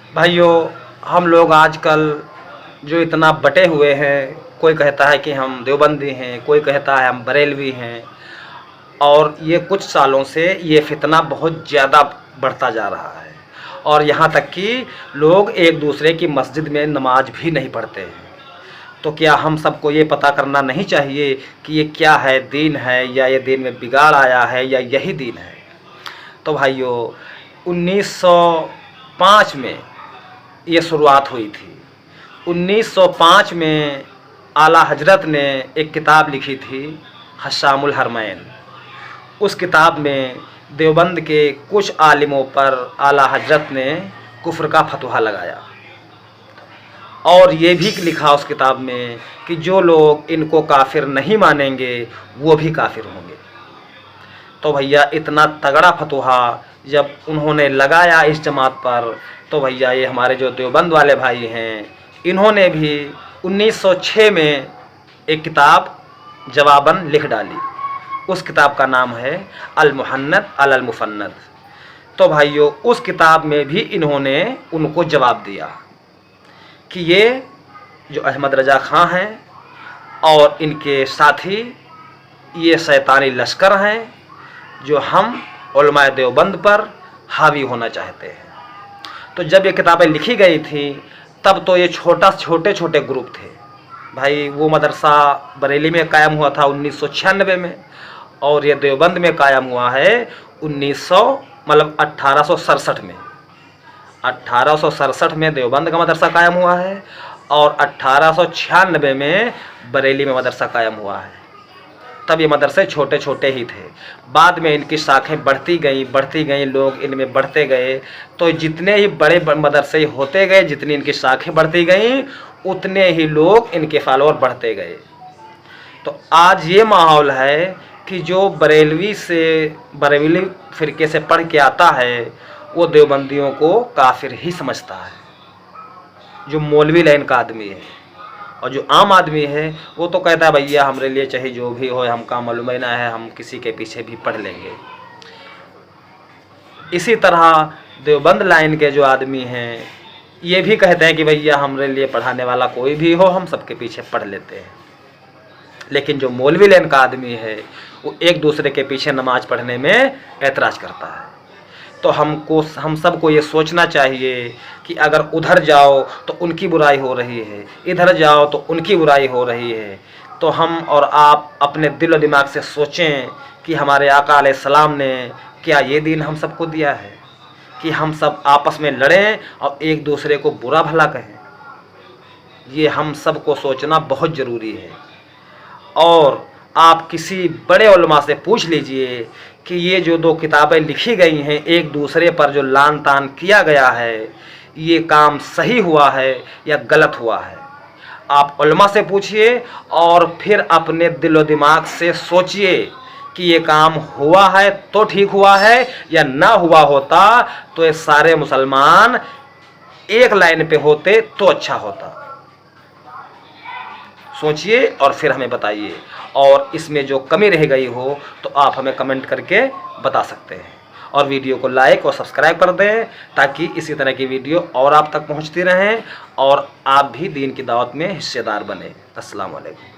भाइयों, हम लोग आजकल जो इतना बटे हुए हैं, कोई कहता है कि हम देवबंदी हैं, कोई कहता है हम बरेलवी हैं। और ये कुछ सालों से ये फितना बहुत ज़्यादा बढ़ता जा रहा है और यहाँ तक कि लोग एक दूसरे की मस्जिद में नमाज भी नहीं पढ़ते हैं। तो क्या हम सबको ये पता करना नहीं चाहिए कि ये क्या है, दीन है या ये दीन में बिगाड़ आया है या यही दीन है? तो भाइयों, 1905 में ये शुरुआत हुई थी। 1905 में आला हजरत ने एक किताब लिखी थी, हशामुल हरमैन। उस किताब में देवबंद के कुछ आलिमों पर आला हजरत ने कुफ्र का फतवा लगाया और ये भी लिखा उस किताब में कि जो लोग इनको काफिर नहीं मानेंगे वो भी काफिर होंगे। तो भैया, इतना तगड़ा फतवा जब उन्होंने लगाया इस जमात पर, तो भैया ये हमारे जो देवबंद वाले भाई हैं, इन्होंने भी 1906 में एक किताब जवाबन लिख डाली। उस किताब का नाम है अल मुहन्नद अल मुफन्नद। तो भाइयों, उस किताब में भी इन्होंने उनको जवाब दिया कि ये जो अहमद रजा खां हैं और इनके साथी ये शैतानी लश्कर हैं जो हम उलमाए देवबंद पर हावी होना चाहते हैं। तो जब ये किताबें लिखी गई थी तब तो ये छोटे छोटे ग्रुप थे भाई। वो मदरसा बरेली में कायम हुआ था 1996 में और ये देवबंद में कायम हुआ है 1867 में। 1867 में देवबंद का मदरसा कायम हुआ है और 1896 में बरेली में मदरसा कायम हुआ है। तब ये मदरसे छोटे छोटे ही थे। बाद में इनकी शाखें बढ़ती गई, लोग इनमें बढ़ते गए। तो जितने ही बड़े मदरसे होते गए, जितनी इनकी शाखें बढ़ती गईं, उतने ही लोग इनके फॉलोअर बढ़ते गए। तो आज ये माहौल है कि जो बरेलवी फ़िरके से पढ़ के आता है वो देवबंदियों को काफिर ही समझता है, जो मौलवी लाइन का आदमी है। और जो आम आदमी है वो तो कहता है भैया हमारे लिए चाहे जो भी हो, हमका मालूम ही ना है, हम किसी के पीछे भी पढ़ लेंगे। इसी तरह देवबंद लाइन के जो आदमी हैं ये भी कहते हैं कि भैया हमारे लिए पढ़ाने वाला कोई भी हो, हम सबके पीछे पढ़ लेते हैं। लेकिन जो मौलवी लाइन का आदमी है वो एक दूसरे के पीछे नमाज पढ़ने में ऐतराज़ करता है। तो हम सबको ये सोचना चाहिए कि अगर उधर जाओ तो उनकी बुराई हो रही है, इधर जाओ तो उनकी बुराई हो रही है। तो हम और आप अपने दिल और दिमाग से सोचें कि हमारे आका अलैहिस्सलाम ने क्या ये दीन हम सबको दिया है कि हम सब आपस में लड़ें और एक दूसरे को बुरा भला कहें? ये हम सबको सोचना बहुत ज़रूरी है। और आप किसी बड़े उलमा से पूछ लीजिए कि ये जो दो किताबें लिखी गई हैं, एक दूसरे पर जो लान तान किया गया है, ये काम सही हुआ है या गलत हुआ है? आप उलमा से पूछिए और फिर अपने दिलो दिमाग से सोचिए कि ये काम हुआ है तो ठीक हुआ है, या ना हुआ होता तो ये सारे मुसलमान एक लाइन पे होते तो अच्छा होता। सोचिए और फिर हमें बताइए। और इसमें जो कमी रह गई हो तो आप हमें कमेंट करके बता सकते हैं। और वीडियो को लाइक और सब्सक्राइब कर दें ताकि इसी तरह की वीडियो और आप तक पहुंचती रहें और आप भी दीन की दावत में हिस्सेदार बने। अस्सलाम वालेकुम।